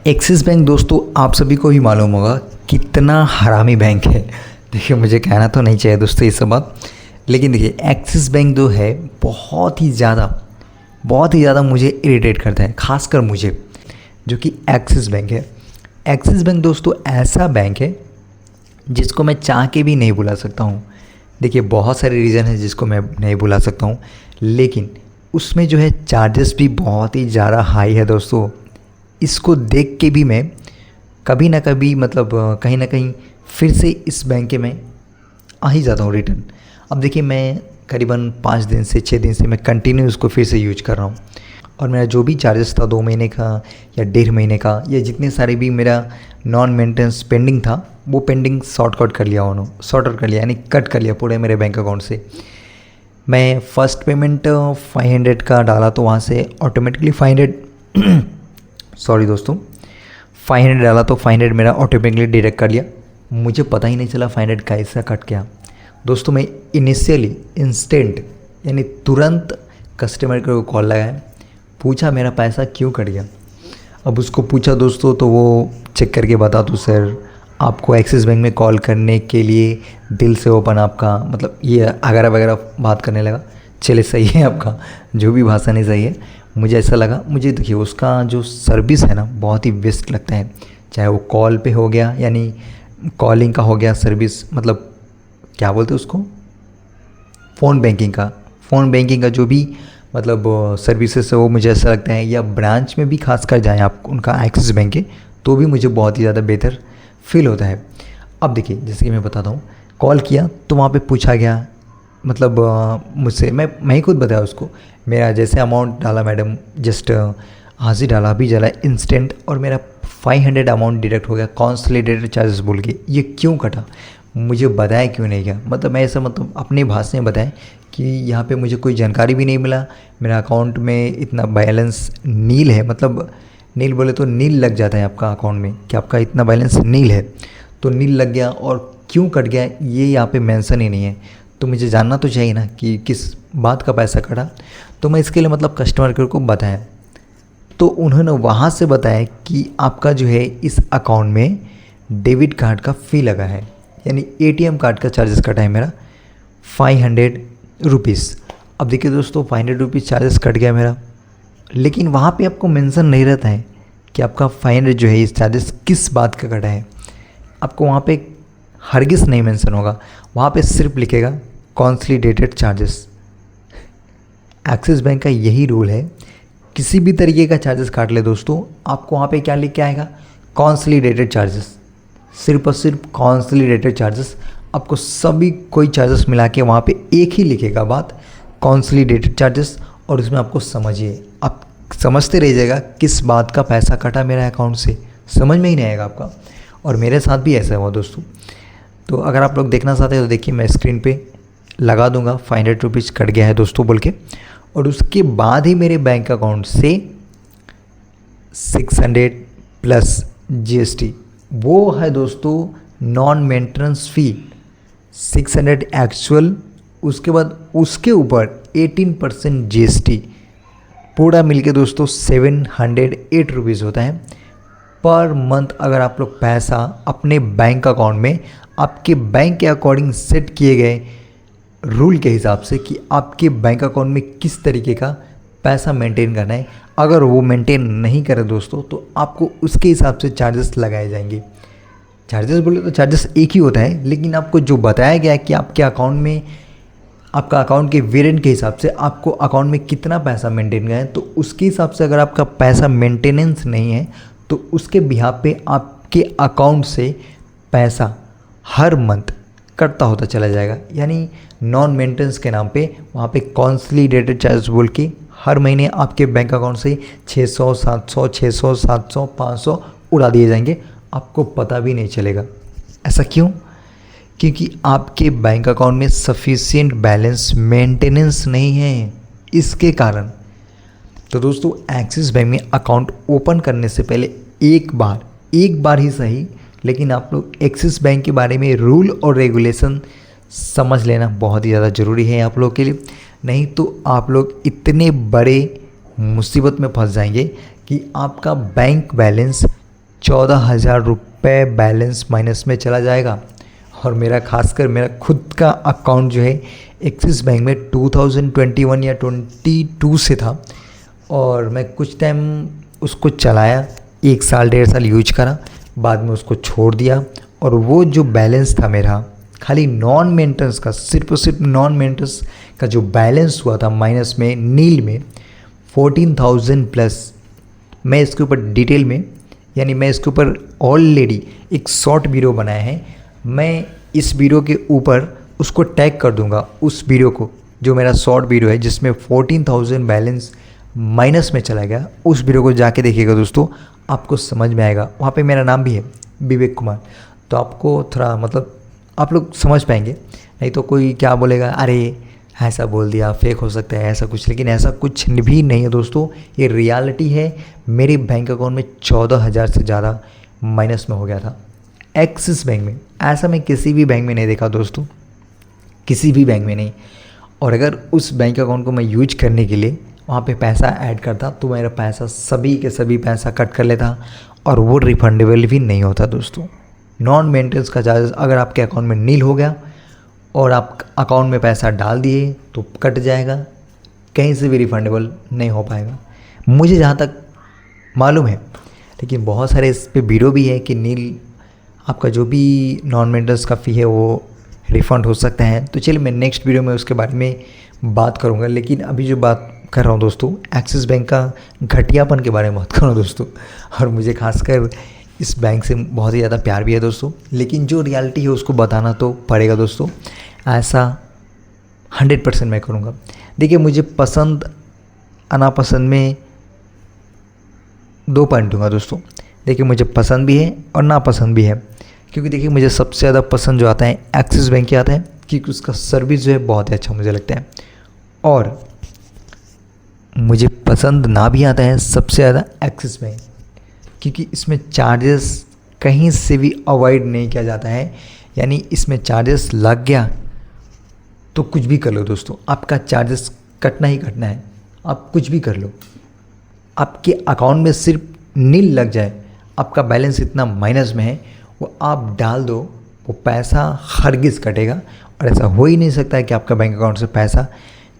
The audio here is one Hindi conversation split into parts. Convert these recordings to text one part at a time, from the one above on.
एक्सिस बैंक दोस्तों आप सभी को ही मालूम होगा कितना हरामी बैंक है। देखिए मुझे कहना तो नहीं चाहिए दोस्तों ये सब बात, लेकिन देखिए एक्सिस बैंक जो है बहुत ही ज़्यादा मुझे इरिटेट करता है, खासकर मुझे जो कि एक्सिस बैंक है। एक्सिस बैंक दोस्तों ऐसा बैंक है जिसको मैं चाह के भी नहीं बुला सकता हूँ। देखिए बहुत सारे रीज़न है जिसको मैं नहीं बुला सकता हूँ, लेकिन उसमें जो है चार्जेस भी बहुत ही ज़्यादा हाई है दोस्तों। इसको देख के भी मैं कभी ना कभी कहीं ना कहीं फिर से इस बैंक के मैं आ ही जाता हूँ रिटर्न। अब देखिए मैं करीबन 5 दिन से 6 दिन से मैं कंटिन्यू उसको फिर से यूज कर रहा हूँ, और मेरा जो भी चार्जेस था 2 महीने का या 1.5 महीने का या जितने सारे भी मेरा नॉन मेंटेनेंस पेंडिंग था वो पेंडिंग सॉर्ट आउट कर लिया यानी कट कर लिया पूरे मेरे बैंक अकाउंट से। मैं फ़र्स्ट पेमेंट 500 का डाला तो वहाँ से ऑटोमेटिकली 500 सॉरी दोस्तों 500 डाला तो 500 मेरा ऑटोमेटिकली डिडक्ट कर लिया। मुझे पता ही नहीं चला 500 कैसा कट गया दोस्तों। मैं इनिशियली इंस्टेंट यानी तुरंत कस्टमर को कॉल लगाया, पूछा मेरा पैसा क्यों कट गया। अब उसको पूछा दोस्तों तो वो चेक करके बता दो सर आपको एक्सिस बैंक में कॉल करने के लिए दिल से ओपन आपका ये अगैरह वगैरह बात करने लगा। चले सही है, आपका जो भी भाषा नहीं सही है, मुझे ऐसा लगा। मुझे देखिए उसका जो सर्विस है ना बहुत ही बेस्ट लगता है, चाहे वो कॉल पे हो गया यानी कॉलिंग का हो गया सर्विस, क्या बोलते हैं उसको, फ़ोन बैंकिंग का जो भी सर्विसेज है वो मुझे ऐसा लगता है, या ब्रांच में भी खास कर जाएँ आप उनका एक्सिस बैंक के तो भी मुझे बहुत ही ज़्यादा बेहतर फील होता है। अब देखिए जैसे कि मैं बताता हूँ, कॉल किया तो वहाँ पे पूछा गया मुझसे, मैं ही खुद बताया उसको, मेरा जैसे अमाउंट डाला मैडम जस्ट आज ही डाला अभी डाला इंस्टेंट, और मेरा 500 अमाउंट डिडक्ट हो गया कॉन्सोलिडेटेड चार्जेस बोल के। ये क्यों कटा, मुझे बताया क्यों नहीं गया, मैं ऐसा अपने भाषा में बताएं कि यहाँ पे मुझे कोई जानकारी भी नहीं मिला। मेरा अकाउंट में इतना बैलेंस नील है, नील बोले तो नील लग जाता है आपका अकाउंट में कि आपका इतना बैलेंस नील है, तो नील लग गया और क्यों कट गया ये यहाँ पे मेंशन ही नहीं है। तो मुझे जानना तो चाहिए ना कि किस बात का पैसा कटा। तो मैं इसके लिए कस्टमर केयर को बताया, तो उन्होंने वहाँ से बताया कि आपका जो है इस अकाउंट में डेबिट कार्ड का फ़ी लगा है, यानी एटीएम कार्ड का चार्जेस कटा है मेरा 500 रुपीज़। अब देखिए दोस्तों 500 रुपीज़ चार्जेस कट गया मेरा, लेकिन वहाँ पे आपको मेंशन नहीं रहता है कि आपका 500 जो है इस चार्जेस किस बात का कटा है। आपको वहाँ पे हरगिज़ नहीं मेंशन होगा, वहाँ पे सिर्फ लिखेगा कॉन्सोलिडेटेड चार्जेस। एक्सिस बैंक का यही रूल है, किसी भी तरीके का चार्जेस काट ले दोस्तों आपको वहाँ पे क्या लिख के आएगा, कॉन्सोलिडेटेड चार्जेस, सिर्फ और सिर्फ कॉन्सोलिडेटेड चार्जेस। आपको सभी कोई चार्जेस मिला के वहाँ पे एक ही लिखेगा बात कॉन्सोलिडेटेड चार्जेस, और उसमें आपको समझिए, आप समझते रह जाएगा किस बात का पैसा कटा मेरा अकाउंट से, समझ में ही नहीं आएगा आपका। और मेरे साथ भी ऐसा हुआ दोस्तों। तो अगर आप लोग देखना चाहते हैं तो देखिए मैं स्क्रीन पे लगा दूंगा 500 रुपीज़ कट गया है दोस्तों बोल के, और उसके बाद ही मेरे बैंक अकाउंट से 600 प्लस जीएसटी वो है दोस्तों नॉन मेंटेनेंस फ़ी 600 एक्चुअल, उसके बाद उसके ऊपर 18% जीएसटी, पूरा मिलके दोस्तों 708 रुपीज़ होता है पर मंथ। अगर आप लोग पैसा अपने बैंक अकाउंट में आपके बैंक के अकॉर्डिंग सेट किए गए रूल के हिसाब से कि आपके बैंक अकाउंट में किस तरीके का पैसा मेंटेन करना है, अगर वो मेंटेन नहीं करे दोस्तों तो आपको उसके हिसाब से चार्जेस लगाए जाएंगे। चार्जेस बोले तो चार्जेस एक ही होता है, लेकिन आपको जो बताया गया है कि आपके अकाउंट में आपका अकाउंट के वेरिएंट के हिसाब से आपको अकाउंट में कितना पैसा मेंटेन करना है, तो उसके हिसाब से अगर आपका पैसा मेंटेनेंस नहीं है तो उसके बिहाफ पे आपके अकाउंट से पैसा हर मंथ कटता होता चला जाएगा। यानी नॉन मेंटेनेंस के नाम पे वहाँ पे कॉन्सोलिडेटेड चार्जेस बोल के हर महीने आपके बैंक अकाउंट से 600 700 600 700 500 उड़ा दिए जाएंगे, आपको पता भी नहीं चलेगा। ऐसा क्यों? क्योंकि आपके बैंक अकाउंट में सफिशिएंट बैलेंस मेंटेनेंस नहीं है, इसके कारण। तो दोस्तों एक्सिस बैंक में अकाउंट ओपन करने से पहले एक बार ही सही, लेकिन आप लोग एक्सिस बैंक के बारे में रूल और रेगुलेशन समझ लेना बहुत ही ज़्यादा ज़रूरी है आप लोग के लिए, नहीं तो आप लोग इतने बड़े मुसीबत में फंस जाएंगे कि आपका बैंक बैलेंस 14,000 रुपये बैलेंस माइनस में चला जाएगा। और मेरा खासकर मेरा खुद का अकाउंट जो है एक्सिस बैंक में 2021 या 22 से था, और मैं कुछ टाइम उसको चलाया, 1 साल 1.5 साल यूज करा, बाद में उसको छोड़ दिया। और वो जो बैलेंस था मेरा खाली नॉन मेंटेनेंस का, सिर्फ और सिर्फ नॉन मेंटेनेंस का जो बैलेंस हुआ था माइनस में, नील में, 14,000 प्लस। मैं इसके ऊपर डिटेल में, यानी मैं इसके ऊपर ऑलरेडी एक शॉर्ट वीडियो बनाया है। मैं इस वीडियो के ऊपर उसको टैग कर दूंगा, उस वीडियो को, जो मेरा शॉर्ट वीडियो है जिसमें 14,000 बैलेंस माइनस में चला गया। उस वीडियो को जाके देखिएगा दोस्तों, आपको समझ में आएगा। वहाँ पे मेरा नाम भी है विवेक कुमार, तो आपको थोड़ा मतलब आप लोग समझ पाएंगे। नहीं तो कोई क्या बोलेगा, अरे ऐसा बोल दिया, फेक हो सकता है, ऐसा कुछ। लेकिन ऐसा कुछ भी नहीं है दोस्तों, ये रियलिटी है। मेरे बैंक अकाउंट में 14,000 से ज़्यादा माइनस में हो गया था एक्सिस बैंक में। ऐसा मैं किसी भी बैंक में नहीं देखा दोस्तों, किसी भी बैंक में नहीं। और अगर उस बैंक अकाउंट को मैं यूज करने के लिए वहाँ पे पैसा ऐड करता तो मेरा पैसा सभी के सभी पैसा कट कर लेता, और वो रिफंडेबल भी नहीं होता दोस्तों। नॉन मेंटेनेंस का चार्जेस अगर आपके अकाउंट में नील हो गया और आप अकाउंट में पैसा डाल दिए तो कट जाएगा, कहीं से भी रिफंडेबल नहीं हो पाएगा, मुझे जहाँ तक मालूम है। लेकिन बहुत सारे इस पे वीडियो भी है कि नील आपका जो भी नॉन मेंटेनेंस का फ़ी है वो रिफ़ंड हो सकता है। तो चलिए मैं नेक्स्ट वीडियो में उसके बारे में बात करूँगा। लेकिन अभी जो बात कर रहा हूँ दोस्तों, एक्सिस बैंक का घटियापन के बारे में बात कर रहा हूँ दोस्तों। और मुझे खासकर इस बैंक से बहुत ही ज़्यादा प्यार भी है दोस्तों, लेकिन जो रियलिटी है उसको बताना तो पड़ेगा दोस्तों। ऐसा 100% मैं करूँगा। देखिए, मुझे पसंद नापसंद में 2 पॉइंट दूंगा दोस्तों। देखिए, मुझे पसंद भी है और नापसंद भी है, क्योंकि देखिए मुझे सबसे ज़्यादा पसंद जो आता है एक्सिस बैंक ही आता है, क्योंकि उसका सर्विस जो है बहुत ही अच्छा मुझे लगता है। और मुझे पसंद ना भी आता है सबसे ज़्यादा एक्सिस बैंक, क्योंकि इसमें चार्जेस कहीं से भी अवॉइड नहीं किया जाता है। यानी इसमें चार्जेस लग गया तो कुछ भी कर लो दोस्तों, आपका चार्जेस कटना ही कटना है। आप कुछ भी कर लो, आपके अकाउंट में सिर्फ नील लग जाए, आपका बैलेंस इतना माइनस में है, वो आप डाल दो, वो पैसा हरगिज़ कटेगा। और ऐसा हो ही नहीं सकता है कि आपका बैंक अकाउंट से पैसा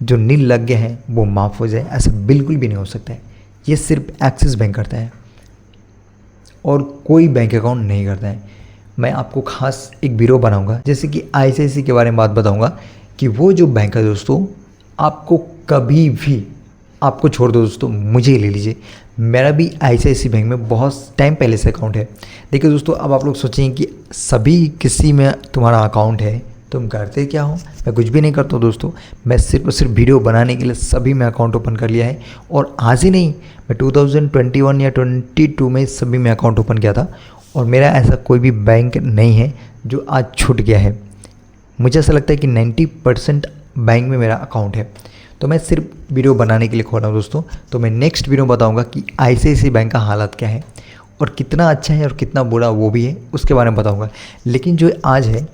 जो नील लग गया है वो माफ़ हो जाए, ऐसा बिल्कुल भी नहीं हो सकता है। ये सिर्फ एक्सिस बैंक करता है और कोई बैंक अकाउंट नहीं करता है। मैं आपको खास एक वीडियो बनाऊंगा, जैसे कि ICICI के बारे में बात बताऊंगा कि वो जो बैंक है दोस्तों, आपको कभी भी, आपको छोड़ दो दोस्तों, मुझे ही ले लीजिए, मेरा भी ICICI बैंक में बहुत टाइम पहले से अकाउंट है। देखिए दोस्तों, अब आप लोग सोचेंगे कि सभी किसी में तुम्हारा अकाउंट है, तुम करते क्या हो? मैं कुछ भी नहीं करता हूँ दोस्तों, मैं सिर्फ और सिर्फ वीडियो बनाने के लिए सभी में अकाउंट ओपन कर लिया है। और आज ही नहीं, मैं 2021 या 22 में सभी में अकाउंट ओपन किया था। और मेरा ऐसा कोई भी बैंक नहीं है जो आज छूट गया है। मुझे ऐसा लगता है कि 90% बैंक में मेरा अकाउंट है। तो मैं सिर्फ वीडियो बनाने के लिए खोला हूँ दोस्तों। तो मैं नेक्स्ट वीडियो बताऊँगा कि ICICI बैंक का हालत क्या है और कितना अच्छा है और कितना बुरा वो भी है, उसके बारे में बताऊँगा। लेकिन जो आज है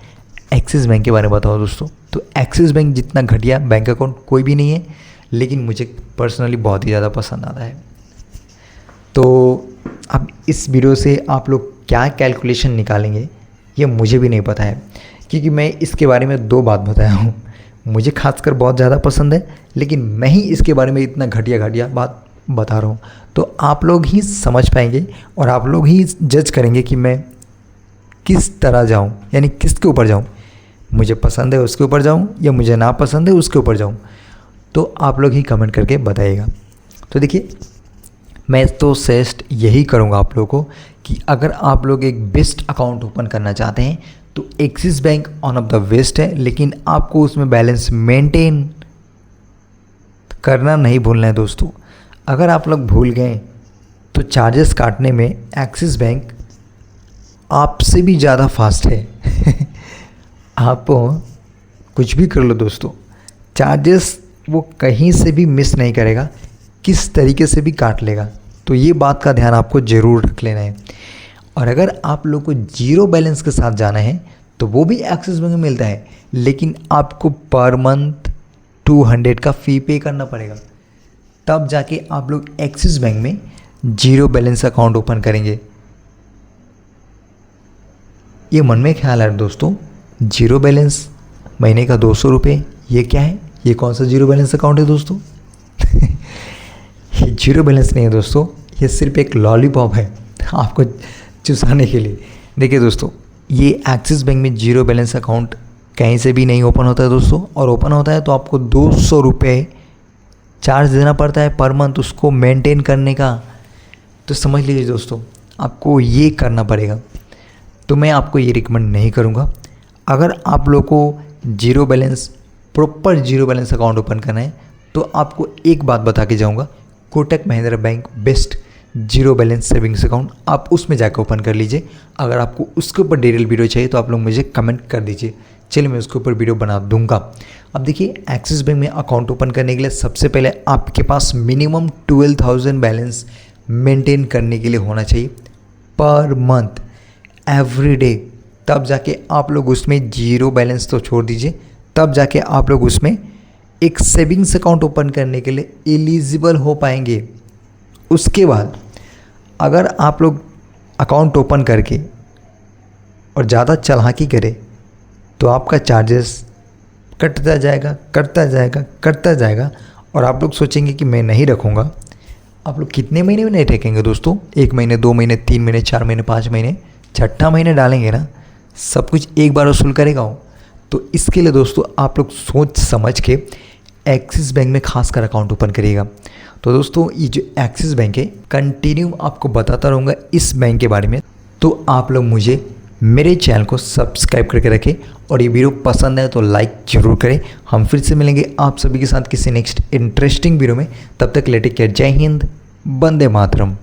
एक्सिस बैंक के बारे में बताओ दोस्तों। तो एक्सिस बैंक जितना घटिया बैंक अकाउंट कोई भी नहीं है, लेकिन मुझे पर्सनली बहुत ही ज़्यादा पसंद आता है। तो अब इस वीडियो से आप लोग क्या कैलकुलेशन निकालेंगे ये मुझे भी नहीं पता है, क्योंकि मैं इसके बारे में 2 बात बताया हूँ। मुझे खासकर बहुत ज़्यादा पसंद है, लेकिन मैं ही इसके बारे में इतना घटिया बात बता रहा हूँ। तो आप लोग ही समझ पाएंगे और आप लोग ही जज करेंगे कि मैं किस तरह जाऊँ, यानी किसके ऊपर जाऊँ। मुझे पसंद है उसके ऊपर जाऊँ या मुझे ना पसंद है उसके ऊपर जाऊँ, तो आप लोग ही कमेंट करके बताइएगा। तो देखिए, मैं तो सजेस्ट यही करूँगा आप लोगों को कि अगर आप लोग एक बेस्ट अकाउंट ओपन करना चाहते हैं तो axis bank one of the best है, लेकिन आपको उसमें बैलेंस मेंटेन करना नहीं भूलना है दोस्तों। अगर आप लोग भूल गए तो चार्जेस काटने में एक्सिस बैंक आपसे भी ज़्यादा फास्ट है। आप कुछ भी कर लो दोस्तों, चार्जेस वो कहीं से भी मिस नहीं करेगा, किस तरीके से भी काट लेगा। तो ये बात का ध्यान आपको ज़रूर रख लेना है। और अगर आप लोग को जीरो बैलेंस के साथ जाना है तो वो भी एक्सिस बैंक में मिलता है, लेकिन आपको पर मंथ 200 का फ़ी पे करना पड़ेगा, तब जाके आप लोग एक्सिस बैंक में जीरो बैलेंस अकाउंट ओपन करेंगे। ये मन में ख्याल है दोस्तों, जीरो बैलेंस, महीने का 200 रुपये, ये क्या है? ये कौन सा जीरो बैलेंस अकाउंट है दोस्तों? ये जीरो बैलेंस नहीं है दोस्तों, ये सिर्फ एक लॉलीपॉप है आपको चुसाने के लिए। देखिए दोस्तों, ये एक्सिस बैंक में जीरो बैलेंस अकाउंट कहीं से भी नहीं ओपन होता है दोस्तों, और ओपन होता है तो आपको 200 रुपये चार्ज देना पड़ता है पर मंथ उसको मेंटेन करने का। तो समझ लीजिए दोस्तों, आपको ये करना पड़ेगा। तो मैं आपको ये रिकमेंड नहीं करूँगा। अगर आप लोग को zero balance, proper zero balance account open करना है तो आपको एक बात बता के जाऊँगा, Kotak Mahindra bank best zero balance savings account, आप उसमें जाकर ओपन कर लीजिए। अगर आपको उसके ऊपर डिटेल वीडियो चाहिए तो आप लोग मुझे कमेंट कर दीजिए, चलिए मैं उसके ऊपर वीडियो बना दूंगा। अब देखिए, एक्सिस बैंक में अकाउंट ओपन करने के लिए सबसे पहले आपके पास मिनिमम 12,000 बैलेंस मेंटेन करने के लिए होना चाहिए पर मंथ, एवरी डे। तब जाके आप लोग उसमें जीरो बैलेंस तो छोड़ दीजिए, तब जाके आप लोग उसमें एक सेविंग्स अकाउंट ओपन करने के लिए एलिजिबल हो पाएंगे। उसके बाद अगर आप लोग अकाउंट ओपन करके और ज़्यादा चालाकी करें तो आपका चार्जेस कटता जाएगा, करता जाएगा, करता जाएगा, और आप लोग सोचेंगे कि मैं नहीं रखूँगा। आप लोग कितने महीने में नहीं रखेंगे दोस्तों? 1 महीने, 2 महीने, 3 महीने, 4 महीने, 5 महीने, छठा महीने डालेंगे ना, सब कुछ एक बार वसूल करेगा वो। तो इसके लिए दोस्तों आप लोग सोच समझ के एक्सिस बैंक में खासकर अकाउंट ओपन करिएगा। तो दोस्तों, ये जो एक्सिस बैंक है, कंटिन्यू आपको बताता रहूँगा इस बैंक के बारे में। तो आप लोग मुझे मेरे चैनल को सब्सक्राइब करके रखें, और ये वीडियो पसंद है तो लाइक जरूर करें। हम फिर से मिलेंगे आप सभी के साथ किसी नेक्स्ट इंटरेस्टिंग वीडियो में। तब तक टेक केयर, जय हिंद, वंदे मातरम।